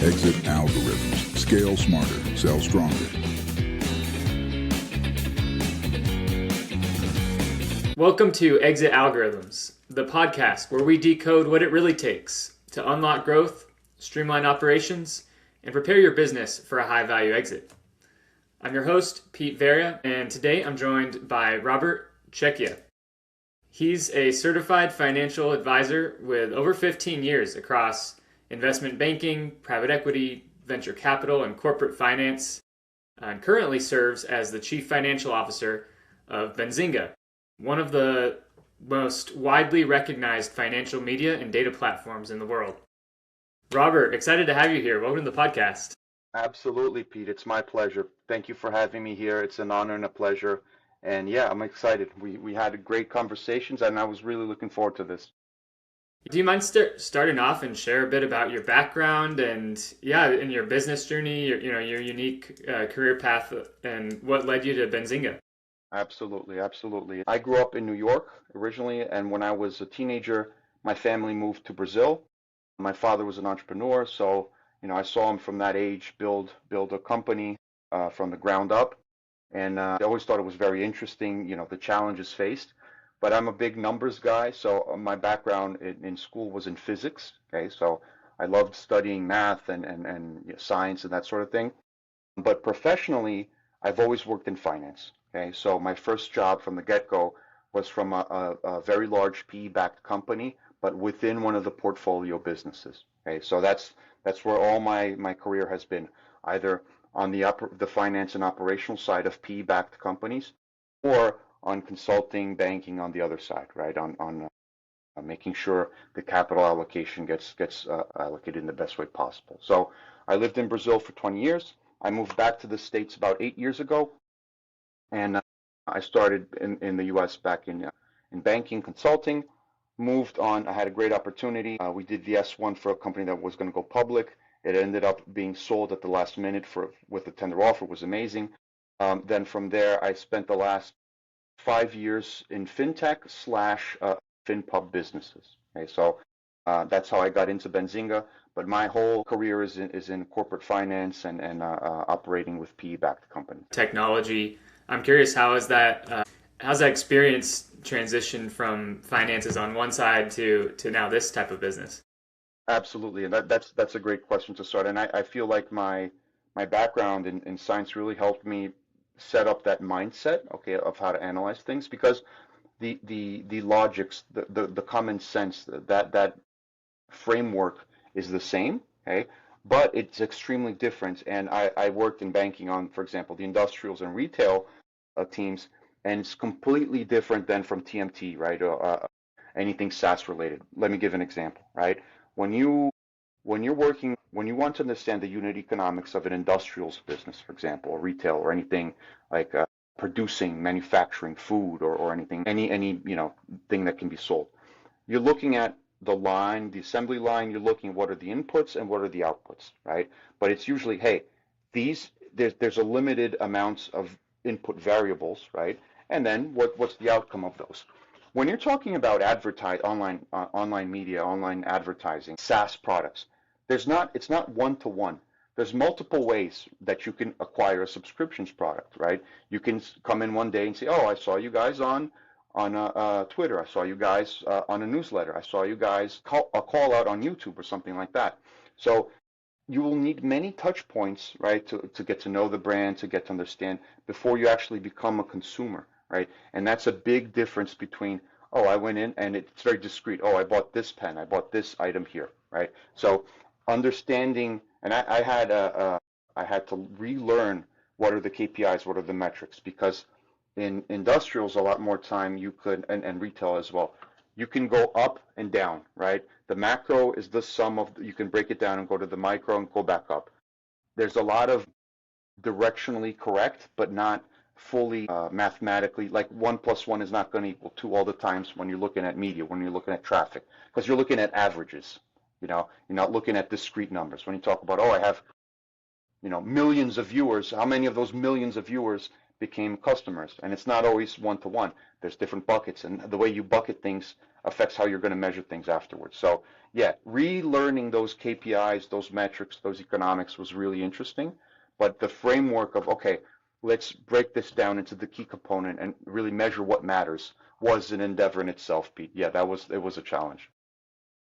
Exit algorithms. Scale smarter. Sell stronger. Welcome to Exit Algorithms, the podcast where we decode what it really takes to unlock growth, streamline operations, and prepare your business for a high-value exit. I'm your host, Pete Veria, and today I'm joined by Robert Checchia. He's a certified financial advisor with over 15 years across investment banking, private equity, venture capital, and corporate finance, and currently serves as the Chief Financial Officer of Benzinga, one of the most widely recognized financial media and data platforms in the world. Robert, excited to have you here. Welcome to the podcast. Absolutely, Pete. It's my pleasure. Thank you for having me here. It's an honor and a pleasure. And yeah, I'm excited. We had great conversations, and I was really looking forward to this. Do you mind starting off and share a bit about your background and in your business journey, your unique career path, and what led you to Benzinga? Absolutely. I grew up in New York originally, and when I was a teenager, my family moved to Brazil. My father was an entrepreneur, so I saw him from that age build a company from the ground up, and I always thought it was very interesting, the challenges faced. But I'm a big numbers guy, so my background in school was in physics. Okay, so I loved studying math and science and that sort of thing. But professionally, I've always worked in finance. Okay, so my first job from the get-go was from a very large PE-backed company, but within one of the portfolio businesses. Okay, so that's where all my career has been, either on the finance and operational side of PE-backed companies, or on consulting, banking on the other side, right? On making sure the capital allocation gets allocated in the best way possible. So I lived in Brazil for 20 years. I moved back to the States about 8 years ago. And I started in the U.S. back in banking, consulting, moved on. I had a great opportunity. We did the S1 for a company that was going to go public. It ended up being sold at the last minute with a tender offer. It was amazing. Then from there, I spent the last 5 years in fintech / FinPub businesses. Okay, so that's how I got into Benzinga. But my whole career is in corporate finance and operating with PE-backed companies. Technology. I'm curious, how's that experience transitioned from finances on one side to now this type of business? Absolutely, and that's a great question to start. And I feel like my background in science really helped me set up that mindset, okay, of how to analyze things, because the logics, the common sense, that framework is the same, okay, but it's extremely different. And I worked in banking on, for example, the industrials and retail teams, and it's completely different than from TMT, right? Anything SaaS related. Let me give an example, right? When you want to understand the unit economics of an industrials business, for example, or retail, or anything like producing, manufacturing food, or anything, any thing that can be sold, you're looking at the assembly line. You're looking at what are the inputs and what are the outputs, right? But it's usually, hey, there's a limited amounts of input variables, right? And then what's the outcome of those? When you're talking about online media, online advertising, SaaS products, it's not one-to-one. There's multiple ways that you can acquire a subscriptions product, right? You can come in one day and say, oh, I saw you guys on Twitter. I saw you guys on a newsletter. I saw you guys a call out on YouTube or something like that. So you will need many touch points, right, to get to know the brand, to get to understand before you actually become a consumer, right? And that's a big difference between, oh, I went in and it's very discreet. Oh, I bought this pen. I bought this item here, right? So understanding, and I had to relearn what are the KPIs, what are the metrics, because in industrials a lot more time you could, and retail as well, you can go up and down, right? The macro is the sum of, you can break it down and go to the micro and go back up. There's a lot of directionally correct, but not fully mathematically, like 1 + 1 is not going to equal 2 all the times when you're looking at media, when you're looking at traffic, because you're looking at averages, you're not looking at discrete numbers. When you talk about, oh, I have, millions of viewers, how many of those millions of viewers became customers. And it's not always one-to-one. There's different buckets, and the way you bucket things affects how you're going to measure things afterwards. So yeah, relearning those KPIs, those metrics, those economics was really interesting. But the framework of, okay, let's break this down into the key component and really measure what matters was an endeavor in itself, Pete. Yeah, it was a challenge.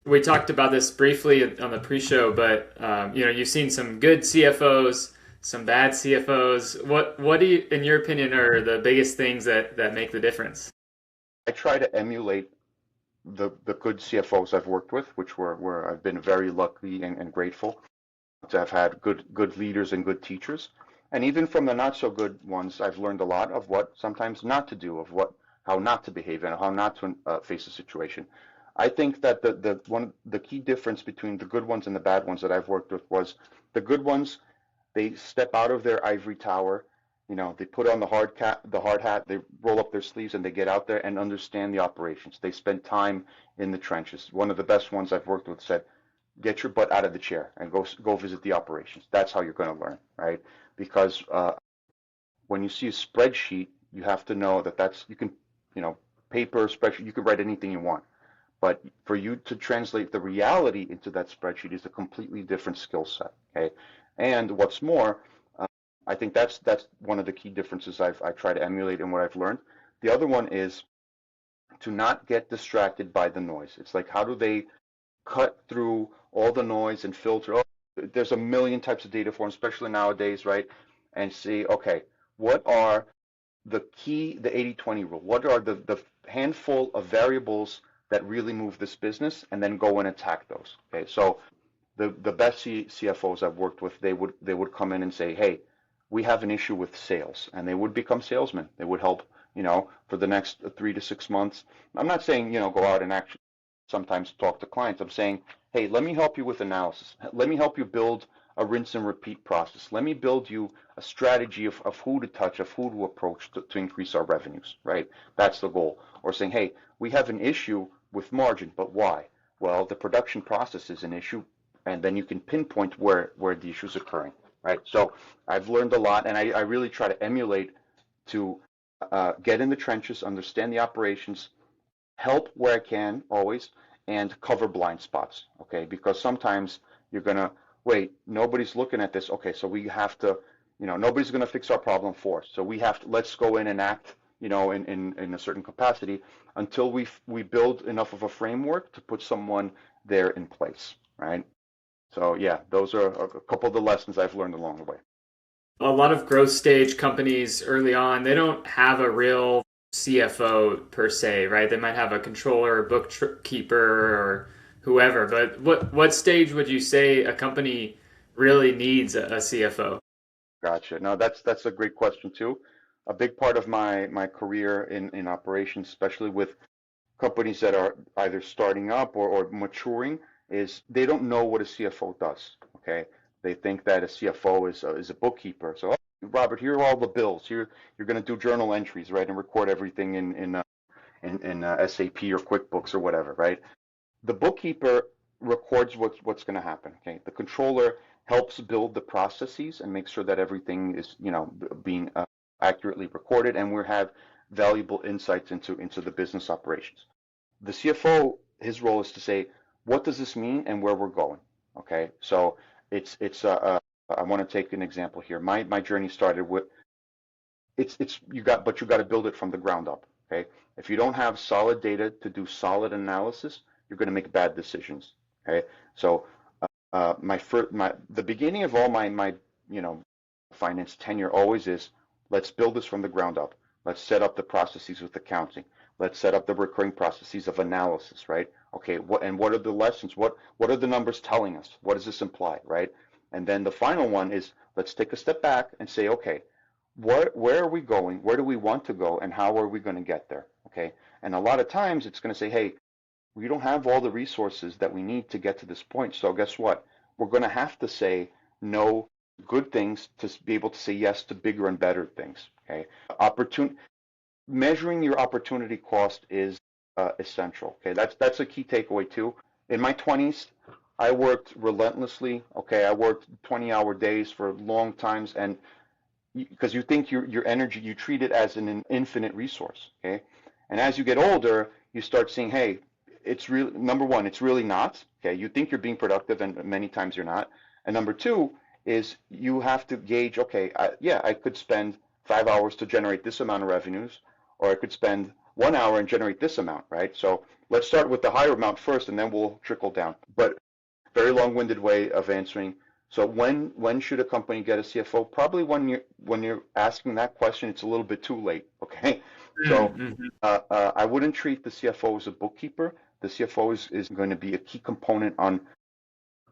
We talked about this briefly on the pre-show, but you've seen some good CFOs, some bad CFOs. What do you, in your opinion, are the biggest things that make the difference? I try to emulate the good CFOs I've worked with, which were I've been very lucky and grateful to have had good leaders and good teachers. And even from the not so good ones, I've learned a lot of what sometimes not to do, of how not to behave and how not to face a situation. I think that the key difference between the good ones and the bad ones that I've worked with was the good ones, they step out of their ivory tower, they put on the hard hat, they roll up their sleeves and they get out there and understand the operations. They spend time in the trenches. One of the best ones I've worked with said, get your butt out of the chair and go visit the operations. That's how you're going to learn, right? Because when you see a spreadsheet, you have to know that's you can, paper, spreadsheet, you can write anything you want. But for you to translate the reality into that spreadsheet is a completely different skill set, okay? And what's more, I think that's one of the key differences I try to emulate in what I've learned. The other one is to not get distracted by the noise. It's like, how do they cut through all the noise and filter? Oh, there's a million types of data forms, especially nowadays, right? And see, okay, what are the 80-20 rule? What are the handful of variables that really move this business, and then go and attack those? Okay, so the best CFOs I've worked with, they would come in and say, hey, we have an issue with sales, and they would become salesmen. They would help, for the next 3 to 6 months. I'm not saying, go out and actually sometimes talk to clients. I'm saying, hey, let me help you with analysis. Let me help you build a rinse and repeat process. Let me build you a strategy of who to touch, of who to approach to increase our revenues, right? That's the goal. Or saying, hey, we have an issue with margin, but why? Well, the production process is an issue, and then you can pinpoint where the issue is occurring, right? So I've learned a lot, and I really try to emulate to get in the trenches, understand the operations, help where I can always, and cover blind spots, okay? Because sometimes you're going to, wait, nobody's looking at this. Okay, so we have to, nobody's going to fix our problem for us. So we have to, let's go in and act, in a certain capacity until we build enough of a framework to put someone there in place, right? So yeah, those are a couple of the lessons I've learned along the way. A lot of growth stage companies early on, they don't have a real CFO per se, right? They might have a controller, bookkeeper, or whoever. But what stage would you say a company really needs a CFO? Gotcha. No, that's a great question too. A big part of my career in operations, especially with companies that are either starting up or maturing, is they don't know what a CFO does. Okay, they think that a CFO is a bookkeeper. So, oh, Robert, here are all the bills. Here you're going to do journal entries, right, and record everything in SAP or QuickBooks or whatever, right? The bookkeeper records what's going to happen. Okay, the controller helps build the processes and make sure that everything is being accurately recorded, and we have valuable insights into the business operations. The CFO, his role is to say, what does this mean and where we're going? Okay, so it's I want to take an example here. My journey started with you got to build it from the ground up. Okay, if you don't have solid data to do solid analysis, you're going to make bad decisions. Okay, so the beginning of all my finance tenure always is, let's build this from the ground up. Let's set up the processes with accounting. Let's set up the recurring processes of analysis, right? Okay, what are the lessons? What are the numbers telling us? What does this imply, right? And then the final one is, let's take a step back and say, okay, where are we going? Where do we want to go? And how are we going to get there? Okay, and a lot of times it's going to say, hey, we don't have all the resources that we need to get to this point. So guess what? We're going to have to say no good things to be able to say yes to bigger and better things. Okay, measuring your opportunity cost is essential. Okay, that's a key takeaway too. In my 20s, I worked relentlessly. Okay, I worked 20-hour days for long times, and because you think your energy, you treat it as an infinite resource, okay? And as you get older, you start seeing, hey, it's really, number one, it's really not, okay? You think you're being productive, and many times you're not. And number two is you have to gauge, okay, I could spend 5 hours to generate this amount of revenues, or I could spend 1 hour and generate this amount, right? So let's start with the higher amount first, and then we'll trickle down. But very long-winded way of answering. So when should a company get a CFO? Probably when you're asking that question, it's a little bit too late. Okay, so I wouldn't treat the CFO as a bookkeeper. The CFO is going to be a key component on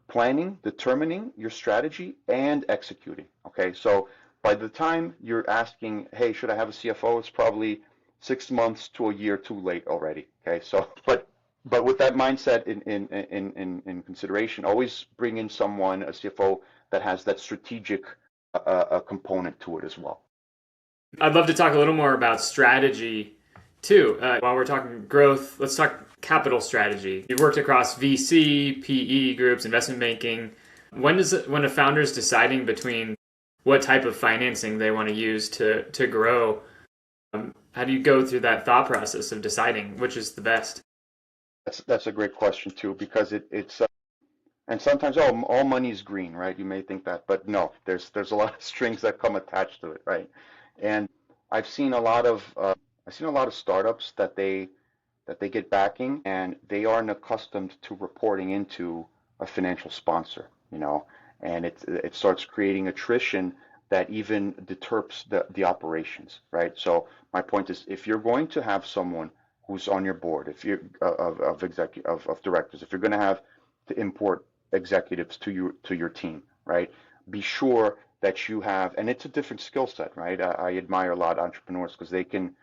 planning, determining your strategy, and executing. Okay, so by the time you're asking, hey, should I have a CFO? It's probably 6 months to a year too late already. Okay, so but with that mindset in consideration, always bring in someone, a CFO, that has that strategic component to it as well. I'd love to talk a little more about strategy too. While we're talking growth, let's talk capital strategy. You've worked across VC, PE groups, investment banking. When a founder is deciding between what type of financing they want to use to grow, how do you go through that thought process of deciding which is the best? That's a great question too, because it's and sometimes, all money is green, right? You may think that, but no, there's a lot of strings that come attached to it, right? And I've seen a lot of startups that they get backing, and they aren't accustomed to reporting into a financial sponsor, and it starts creating attrition that even deters the operations, right? So my point is, if you're going to have someone who's on your board, if you're of directors, if you're going to have to import executives to your team, right? Be sure that you have, and it's a different skill set, right? I admire a lot of entrepreneurs because they can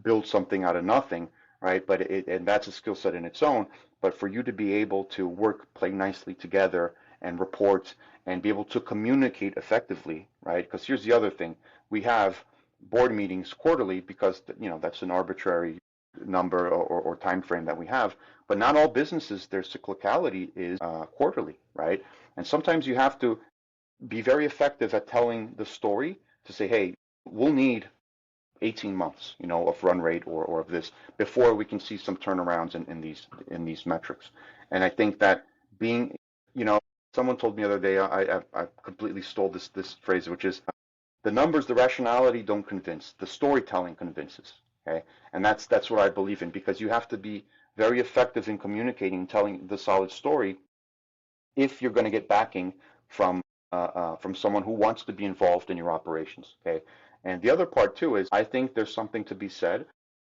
build something out of nothing, right? And that's a skill set in its own. But for you to be able to play nicely together and report and be able to communicate effectively, right? Because here's the other thing: we have board meetings quarterly because that's an arbitrary number or time frame that we have. But not all businesses, their cyclicality is quarterly, right? And sometimes you have to be very effective at telling the story to say, hey, we'll need 18 months, of run rate or of this before we can see some turnarounds in these metrics. And I think that being, someone told me the other day, I completely stole this phrase, which is the numbers, the rationality don't convince, the storytelling convinces. Okay, and that's what I believe in, because you have to be very effective in communicating, telling the solid story, if you're going to get backing from someone who wants to be involved in your operations. Okay, and the other part too is, I think there's something to be said.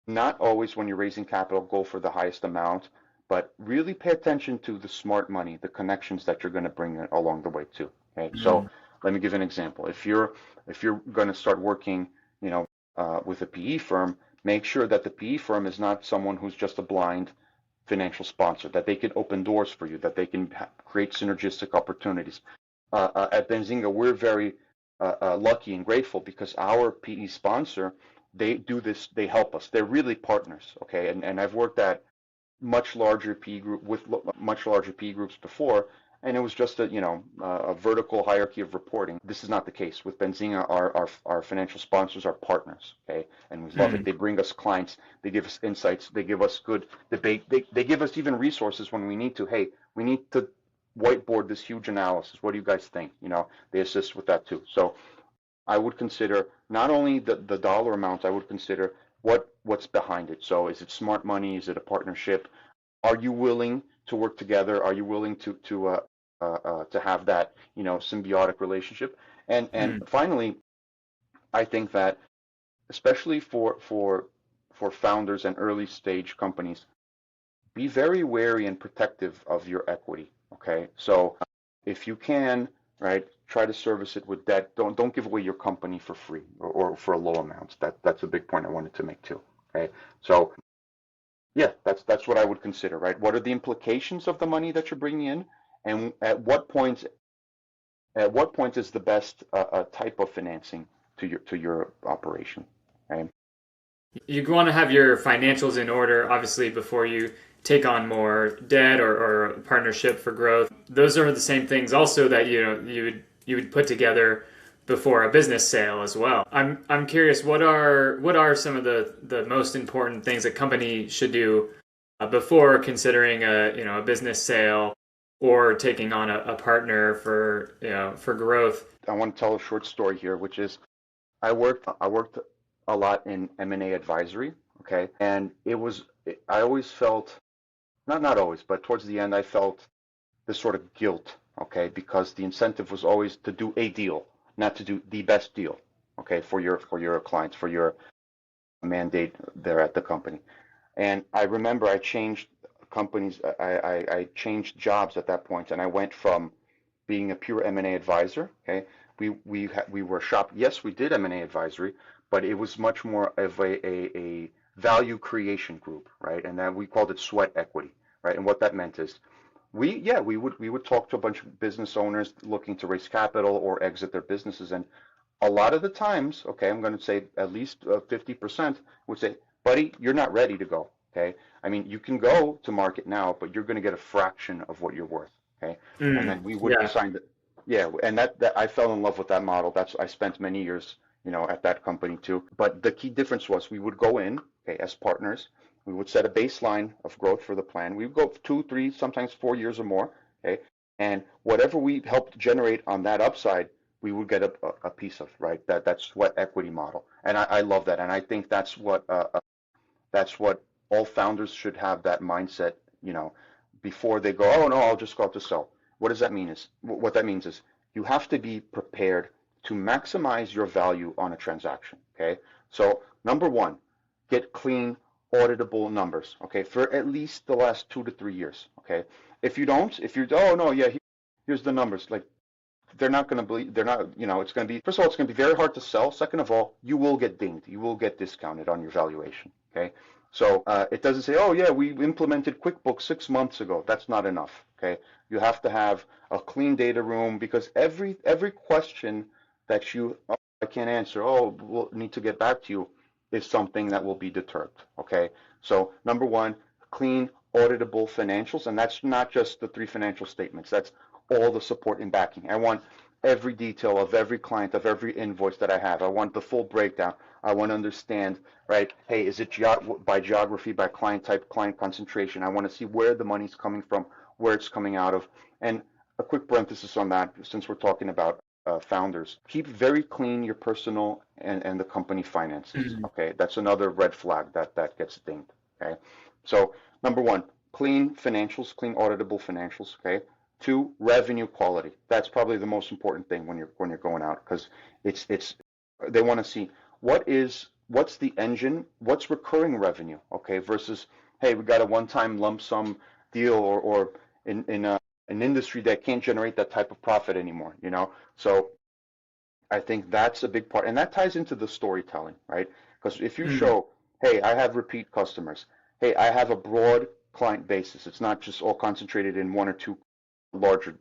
Not always when you're raising capital, go for the highest amount, but really pay attention to the smart money, the connections that you're going to bring along the way too. Okay, so let me give an example. If you're going to start working, with a PE firm, make sure that the PE firm is not someone who's just a blind financial sponsor, that they can open doors for you, that they can create synergistic opportunities. At Benzinga, we're very lucky and grateful because our PE sponsor, they do this, they help us. They're really partners, okay? And I've worked at much larger PE groups before, and it was just a vertical hierarchy of reporting. This is not the case with Benzinga. Our financial sponsors are partners, okay, and we love it. They bring us clients, they give us insights, they give us good debate, they give us even resources when we need to. Hey, we need to whiteboard this huge analysis. What do you guys think? They assist with that too. So I would consider not only the dollar amount, I would consider what's behind it. So is it smart money? Is it a partnership? Are you willing to work together? Are you willing to have that symbiotic relationship? And finally, I think that especially for founders and early stage companies, be very wary and protective of your equity. Okay, so if you can, right, try to service it with debt. Don't give away your company for free or for a low amount. That's a big point I wanted to make too. Okay, so yeah, that's what I would consider, right? What are the implications of the money that you're bringing in, and at what point is the best type of financing to your operation? Right? You want to have your financials in order, obviously, before you take on more debt or a partnership for growth. Those are the same things also that you would put together before a business sale as well. I'm curious, what are some of the most important things a company should do before considering a business sale or taking on a partner for growth? I want to tell a short story here, which is I worked a lot in M&A advisory, okay? And I always felt, not always, but towards the end I felt this sort of guilt, okay? Because the incentive was always to do a deal, not to do the best deal, okay, for your clients, for your mandate there at the company. And I remember I changed companies, I changed jobs at that point, and I went from being a pure M&A advisor. Okay, we were shop. Yes, we did M&A advisory, but it was much more of a value creation group, right? And then we called it sweat equity, right? And what that meant is we would talk to a bunch of business owners looking to raise capital or exit their businesses, and a lot of the times, okay, I'm going to say at least 50% would say, buddy, you're not ready to go. Okay, I mean, you can go to market now, but you're going to get a fraction of what you're worth. Okay, and then we would Yeah. sign the, yeah, and that I fell in love with that model. I spent many years, at that company too. But the key difference was we would go in, okay, as partners. We would set a baseline of growth for the plan. We would go 2, 3, sometimes 4 years or more. Okay, and whatever we helped generate on that upside, we would get a piece of, right? That sweat equity model, and I love that, and I think that's what all founders should have, that mindset, before they go, oh no, I'll just go out to sell. What does that mean is, what that means is you have to be prepared to maximize your value on a transaction, okay? So number one, get clean, auditable numbers, okay, for at least the last 2 to 3 years, okay? If you don't, if you're, oh no, yeah, here's the numbers, like, they're not going to believe, they're not, it's going to be, first of all, it's going to be very hard to sell. Second of all, you will get dinged. You will get discounted on your valuation. Okay. So it doesn't say, oh yeah, we implemented QuickBooks 6 months ago. That's not enough. Okay. You have to have a clean data room, because every question that oh, I can't answer, oh, we'll need to get back to you, is something that will be deterred. Okay. So number one, clean, auditable financials. And that's not just the 3 financial statements. That's all the support and backing. I want every detail of every client, of every invoice that I have. I want the full breakdown. I want to understand, right? Hey, is it by geography, by client type, client concentration? I want to see where the money's coming from, where it's coming out of. And a quick parenthesis on that, since we're talking about founders, keep very clean your personal and the company finances. Okay, that's another red flag that gets dinged. Okay, so number one, clean financials, clean auditable financials. Okay. 2, revenue quality. That's probably the most important thing when you're going out, because it's they want to see what's the engine, what's recurring revenue, okay, versus, hey, we got a one-time lump sum deal, or in an industry that can't generate that type of profit anymore. So I think that's a big part, and that ties into the storytelling, right? Because if you show, hey, I have repeat customers, hey, I have a broad client basis, it's not just all concentrated in 1 or 2 larger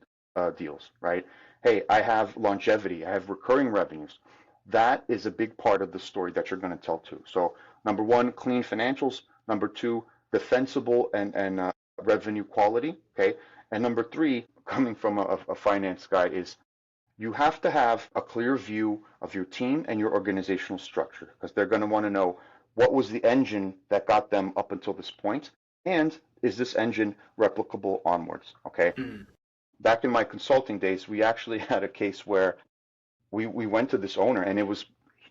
deals, right? Hey, I have longevity, I have recurring revenues. That is a big part of the story that you're going to tell too. So number one, clean financials. Number 2, defensible and revenue quality. Okay, and number 3, coming from a finance guy, is you have to have a clear view of your team and your organizational structure, because they're going to want to know what was the engine that got them up until this point, and is this engine replicable onwards? Okay. Back in my consulting days, we actually had a case where we went to this owner, and it was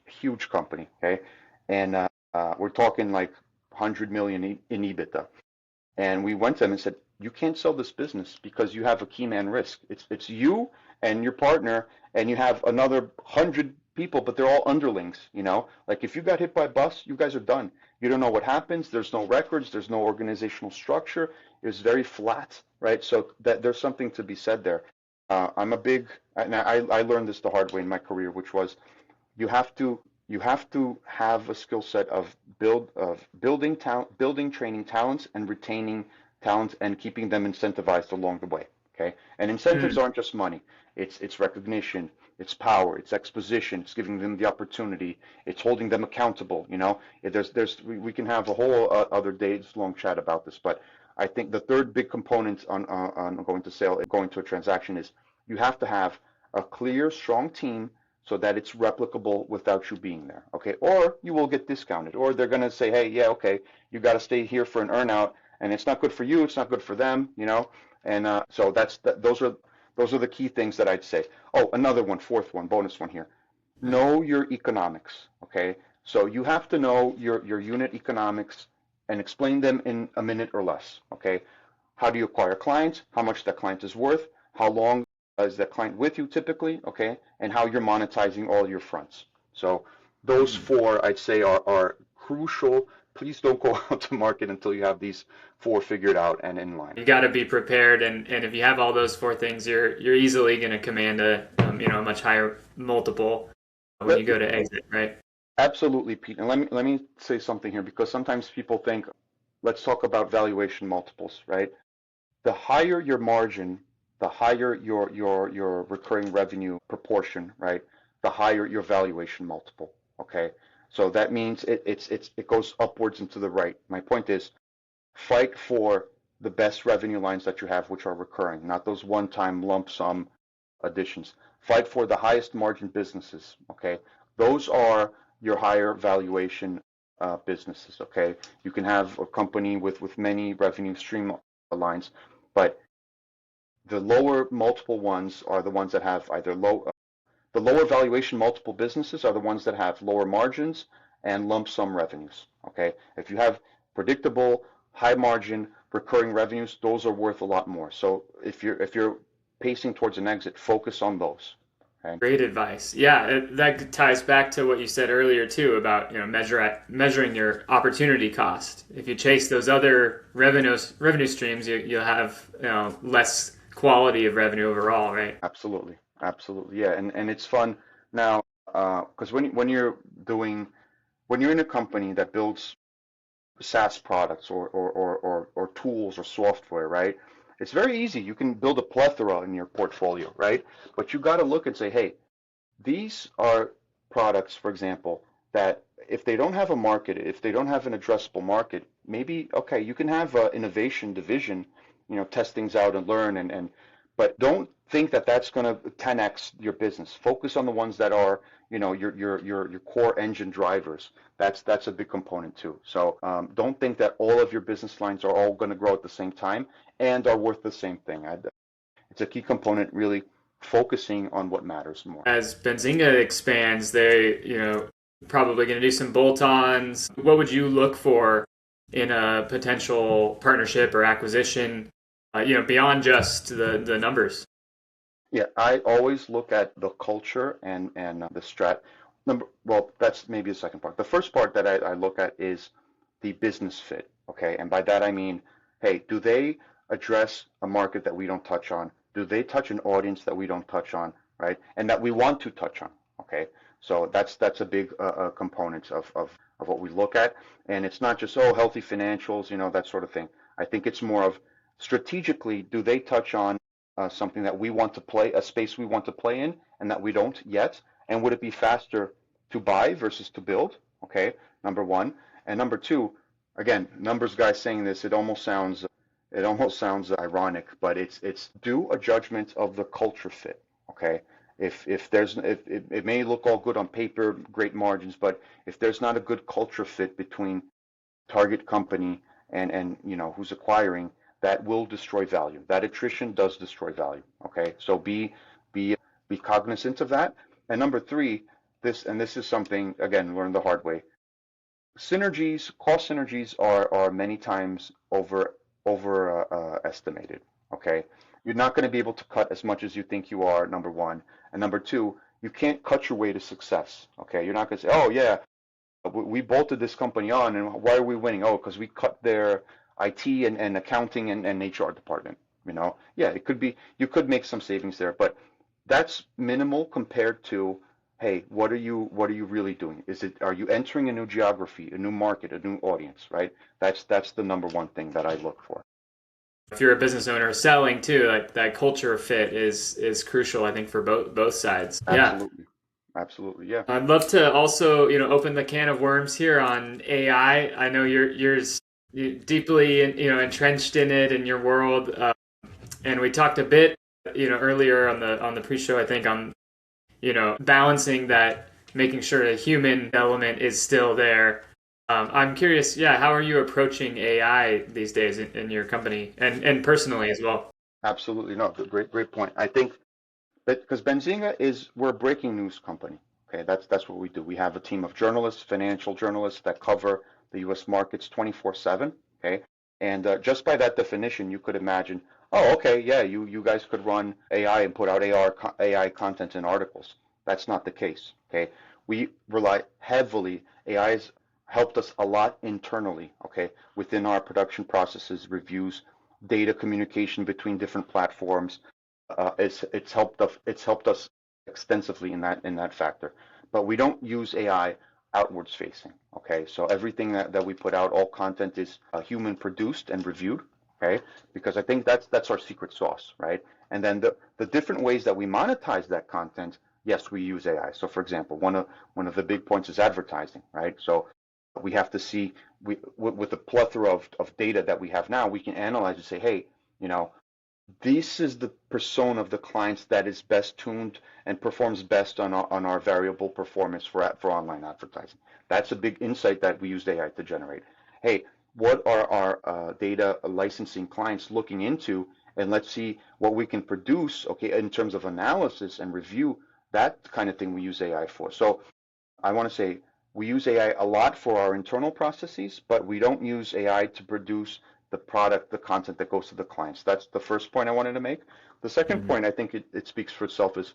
a huge company, okay? And we're talking like 100 million in EBITDA. And we went to him and said, you can't sell this business because you have a key man risk. It's you and your partner, and you have another 100 people, but they're all underlings. Like, if you got hit by a bus, you guys are done. You don't know what happens. There's no records. There's no organizational structure. It's very flat, right? So that there's something to be said there. I'm a big, and I learned this the hard way in my career, which was you have to have a skill set of building talent, building, training talents, and retaining talents, and keeping them incentivized along the way. Okay, and incentives aren't just money. It's recognition, it's power, it's exposition, it's giving them the opportunity, it's holding them accountable. We can have a whole other days long chat about this, but I think the third big component on going to a transaction, is you have to have a clear, strong team, so that it's replicable without you being there. Okay. Or you will get discounted, or they're going to say, hey, yeah, okay, you got to stay here for an earnout, and it's not good for you, it's not good for them, And so those are the key things that I'd say. Oh, another one, fourth one, bonus one here. Know your economics. Okay. So you have to know your unit economics and explain them in a minute or less. Okay. How do you acquire clients? How much that client is worth? How long is that client with you typically? Okay. And how you're monetizing all your fronts. So those four, I'd say, are crucial. Please don't go out to market until you have these four figured out and in line. You got to be prepared, and if you have all those four things, you're easily going to command a much higher multiple when you go to exit, right? Absolutely, Pete. And let me say something here, because sometimes people think, let's talk about valuation multiples, right? The higher your margin, the higher your recurring revenue proportion, right? The higher your valuation multiple. Okay. So that means it goes upwards and to the right. My point is, fight for the best revenue lines that you have, which are recurring, not those one-time lump sum additions. Fight for the highest margin businesses. Okay. Those are your higher valuation businesses. Okay. You can have a company with many revenue stream lines, but the lower multiple ones are the ones that have either the lower valuation multiple businesses are the ones that have lower margins and lump sum revenues. Okay. If you have predictable, high margin, recurring revenues, those are worth a lot more. So if you're pacing towards an exit, focus on those. Okay. Great advice. Yeah, that ties back to what you said earlier too about measuring your opportunity cost. If you chase those other revenue streams, you'll have less quality of revenue overall, right? Absolutely, absolutely, yeah, and it's fun now because when you're in a company that builds SaaS products or tools or software, right? It's very easy. You can build a plethora in your portfolio, right? But you got to look and say, hey, these are products, for example, that if they don't have a market, if they don't have an addressable market, maybe, okay, you can have an innovation division, test things out and learn, but don't think that that's going to 10x your business. Focus on the ones that are, your core engine drivers. That's a big component too. So don't think that all of your business lines are all going to grow at the same time and are worth the same thing. It's a key component, really focusing on what matters more. As Benzinga expands, they, probably going to do some bolt-ons. What would you look for in a potential partnership or acquisition, beyond just the numbers? Yeah, I always look at the culture and the strat. Well, that's maybe the second part. The first part that I look at is the business fit. Okay, and by that I mean, hey, do they address a market that we don't touch on? Do they touch an audience that we don't touch on, right? And that we want to touch on. Okay, so that's a big component of what we look at, and it's not just healthy financials, that sort of thing. I think it's more of strategically, do they touch on something that we want to play, a space we want to play in, and that we don't yet? And would it be faster to buy versus to build? Okay, number one. And number two, again, numbers guy saying this, it almost sounds ironic, but it's do a judgment of the culture fit. Okay, if it may look all good on paper, great margins, but if there's not a good culture fit between target company and who's acquiring, that will destroy value. That attrition does destroy value. Okay, so be cognizant of that. And number three, this is something, again, learned the hard way. Cost synergies are many times estimated. Okay, you're not going to be able to cut as much as you think you are. Number one, and number two, you can't cut your way to success. Okay, you're not going to say, oh yeah, we bolted this company on, and why are we winning? Oh, because we cut their IT and accounting and HR department. Yeah, it could be, you could make some savings there, but that's minimal compared to, hey, what are you really doing? Are you entering a new geography, a new market, a new audience, right? That's the number one thing that I look for. If you're a business owner selling too, like that culture fit is crucial, I think, for both sides. Absolutely. Yeah. Absolutely, yeah. I'd love to also, open the can of worms here on AI. I know you're deeply, entrenched in it in your world, and we talked a bit, earlier on the pre-show, I think, on balancing that, making sure the human element is still there. I'm curious, yeah, how are you approaching AI these days in your company and personally as well? Absolutely. No, great point. I think that because Benzinga we're a breaking news company. Okay, that's what we do. We have a team of journalists, financial journalists that cover the U.S. markets 24/7. Okay, and just by that definition, you could imagine, oh, okay, yeah, you guys could run AI and put out AI content in articles. That's not the case. Okay, we rely heavily. AI has helped us a lot internally. Okay, within our production processes, reviews, data communication between different platforms. It's helped us extensively in that factor. But we don't use AI outwards facing. Okay, so everything that we put out, all content is human produced and reviewed. Okay, because I think that's our secret sauce, right? And then the different ways that we monetize that content, yes, we use AI. So for example, one of the big points is advertising, right? So we have to see with the plethora of data that we have now, we can analyze and say, hey, you know, this is the persona of the clients that is best tuned and performs best on our variable performance for online advertising. That's a big insight that we use AI to generate. Hey, what are our data licensing clients looking into? And let's see what we can produce, okay, in terms of analysis and review, that kind of thing we use AI for. So I want to say we use AI a lot for our internal processes, but we don't use AI to produce the product, the content that goes to the clients. That's the first point I wanted to make. The second Mhm. point, I think it speaks for itself, is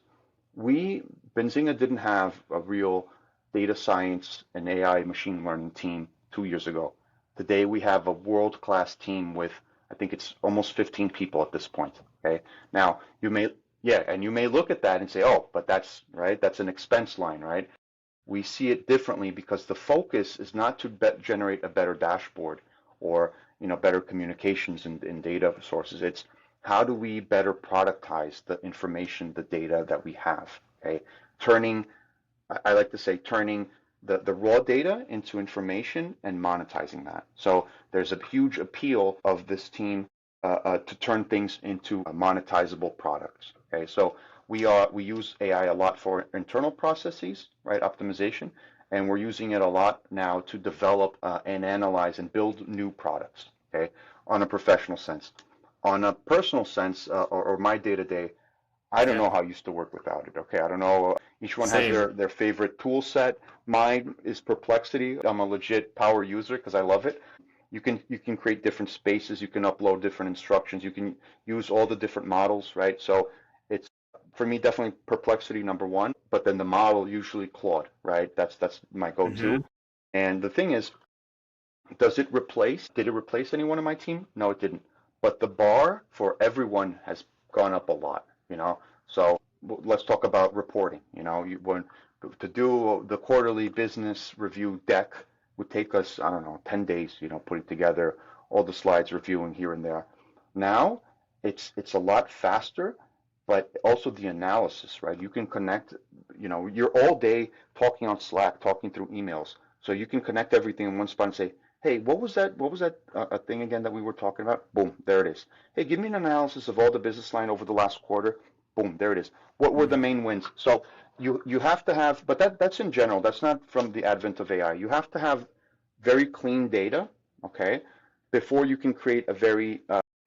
Benzinga didn't have a real data science and AI machine learning team 2 years ago. Today we have a world-class team with, I think it's almost 15 people at this point. Okay. Now yeah, and you may look at that and say, oh, but that's right, that's an expense line, right? We see it differently because the focus is not to generate a better dashboard or better communications in data sources. It's how do we better productize the information, the data that we have. Okay, turning I like to say turning the raw data into information and monetizing that. So there's a huge appeal of this team to turn things into monetizable products. Okay, so we use AI a lot for internal processes, right? Optimization, and we're using it a lot now to develop and analyze and build new products. Okay, on a professional sense. On a personal sense, or my day to day, I don't Yeah, know how I used to work without it. Okay, I don't know. Each one has same. their favorite tool set. Mine is Perplexity. I'm a legit power user because I love it. You can create different spaces. You can upload different instructions. You can use all the different models, right? So it's for me definitely Perplexity number one. But then the model usually Claude, right? That's my Hmm. go-to. And the thing is, did it replace anyone on my team? No, it didn't. But the bar for everyone has gone up a lot. So let's talk about reporting. When to do the quarterly business review deck would take us, I don't know, 10 days, putting together all the slides, reviewing here and there. Now it's a lot faster, but also the analysis, right? You can connect, you're all day talking on Slack, talking through emails. So you can connect everything in one spot and say, hey, what was that thing again that we were talking about? Boom, there it is. Hey, give me an analysis of all the business line over the last quarter. Boom, there it is. What were the Hmm. main wins? So you have to have, but that's in general. That's not from the advent of AI. You have to have very clean data, okay, before you can create a very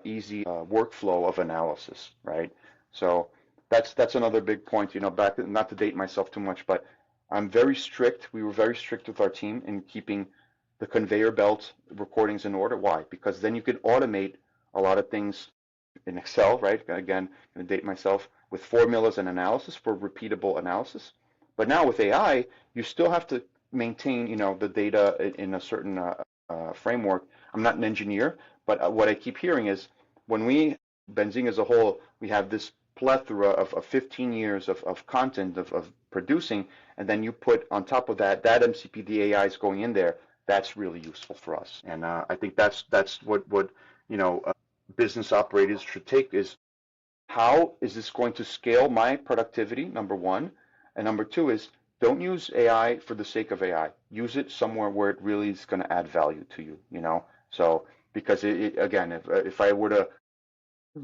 easy workflow of analysis, right? So that's another big point. Back not to date myself too much, but I'm very strict. We were very strict with our team in keeping the conveyor belt recordings in order. Why? Because then you can automate a lot of things in Excel, right? Again, I'm going to date myself with formulas and analysis for repeatable analysis. But now with AI, you still have to maintain, the data in a certain framework. I'm not an engineer, but what I keep hearing is when Benzinga as a whole, we have this plethora of 15 years of content of producing, and then you put on top of that MCP, the AI is going in there. That's really useful for us, and I think that's what you know uh, business operators should take is how is this going to scale my productivity, number one, and number two is don't use AI for the sake of AI. Use it somewhere where it really is going to add value to you. So because again, if I were to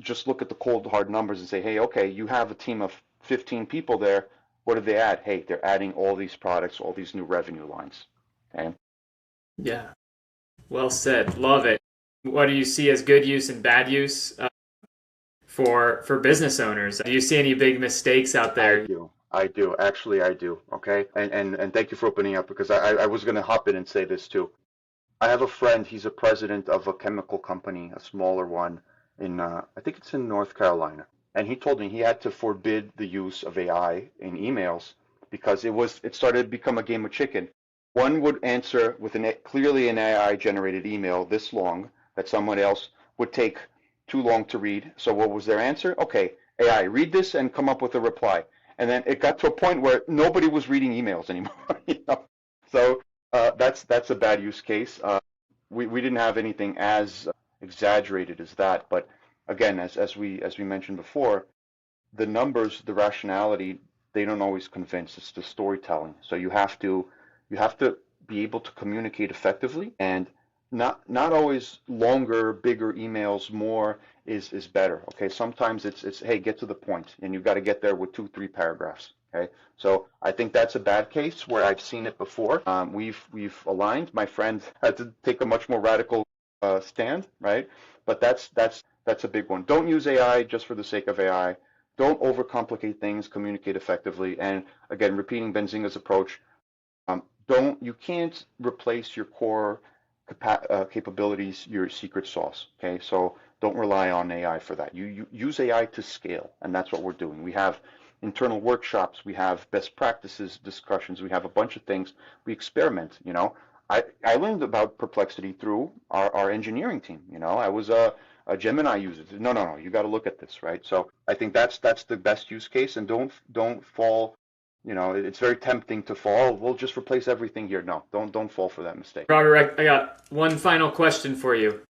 just look at the cold hard numbers and say, hey, okay, you have a team of 15 people there. what did they add? Hey, they're adding all these products, all these new revenue lines. Okay. Yeah. Well said. Love it. What do you see as good use and bad use for business owners? Do you see any big mistakes out there? I do. Actually, I do. Okay. And thank you for opening up because I was going to hop in and say this too. I have a friend, he's a president of a chemical company, a smaller one in, I think it's in North Carolina. And he told me he had to forbid the use of AI in emails because it started to become a game of chicken. One would answer with clearly an AI generated email this long that someone else would take too long to read. So what was their answer? Okay, AI, read this and come up with a reply. And then it got to a point where nobody was reading emails anymore. So that's a bad use case. We didn't have anything as exaggerated as that, but again, as we mentioned before, the numbers, the rationality, they don't always convince. It's the storytelling. So you have to be able to communicate effectively, and not always longer, bigger emails. More is better. Okay, sometimes it's hey, get to the point, and you've got to get there with 2-3 paragraphs. Okay, so I think that's a bad case where I've seen it before. We've aligned. My friend had to take a much more radical stand, right? But that's a big one. Don't use AI just for the sake of AI. Don't overcomplicate things. Communicate effectively. And again, repeating Benzinga's approach. You can't replace your core capabilities, your secret sauce. Okay, so don't rely on AI for that. You use AI to scale, and that's what we're doing. We have internal workshops, we have best practices discussions, we have a bunch of things. We experiment. I learned about Perplexity through our engineering team. I was a Gemini user. No, you got to look at this, right? So I think that's the best use case, and don't fall. It's very tempting to fall. We'll just replace everything here. No, don't fall for that mistake. Robert, I got one final question for you.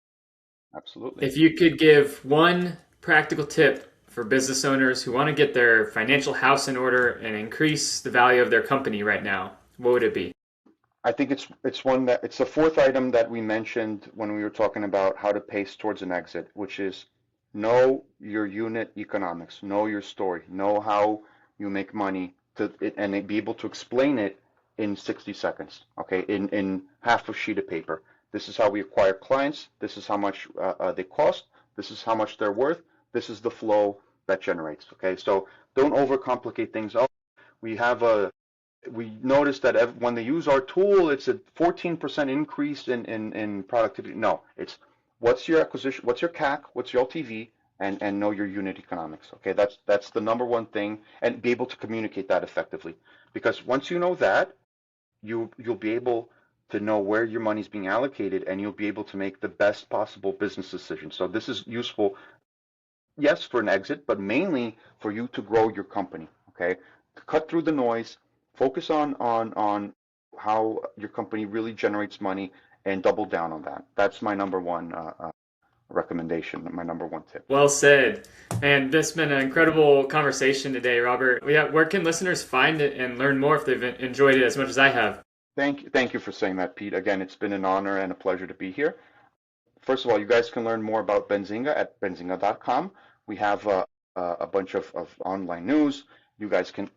Absolutely. If you could give one practical tip for business owners who want to get their financial house in order and increase the value of their company right now, what would it be? I think it's the fourth item that we mentioned when we were talking about how to pace towards an exit, which is know your unit economics, know your story, know how you make money and be able to explain it in 60 seconds, okay, in half a sheet of paper. This is how we acquire clients. This is how much they cost. This is how much they're worth. This is the flow that generates, okay? So don't overcomplicate things. We noticed that when they use our tool, it's a 14% increase in productivity. No, it's what's your acquisition, what's your CAC, what's your LTV, and know your unit economics. Okay, that's the number one thing, and be able to communicate that effectively. Because once you know that, you'll be able to know where your money's being allocated, and you'll be able to make the best possible business decision. So this is useful, yes, for an exit, but mainly for you to grow your company. Okay, to cut through the noise, focus on how your company really generates money, and double down on that. That's my number one recommendation, my number one tip. Well said. And this has been an incredible conversation today, Robert. Where can listeners find it and learn more if they've enjoyed it as much as I have? Thank you for saying that, Pete. Again, it's been an honor and a pleasure to be here. First of all, you guys can learn more about Benzinga at benzinga.com. We have a bunch of online news. You guys can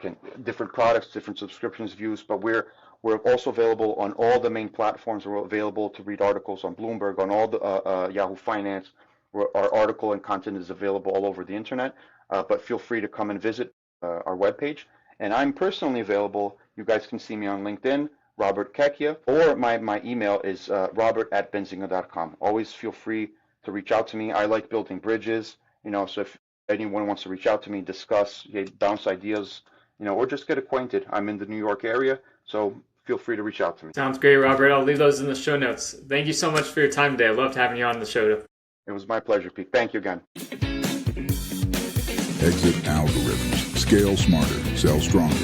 different products, different subscriptions, views, but we're also available on all the main platforms. We're available to read articles on Bloomberg, on all the Yahoo Finance. Our article and content is available all over the internet, but feel free to come and visit our webpage. And I'm personally available. You guys can see me on LinkedIn, Robert Checchia, or my email is robert@benzinga.com. Always feel free to reach out to me. I like building bridges, so if anyone wants to reach out to me, discuss, bounce ideas, or just get acquainted. I'm in the New York area, so feel free to reach out to me. Sounds great, Robert. I'll leave those in the show notes. Thank you so much for your time today. I loved having you on the show. It was my pleasure, Pete. Thank you again. Exit algorithms. Scale smarter. Sell stronger.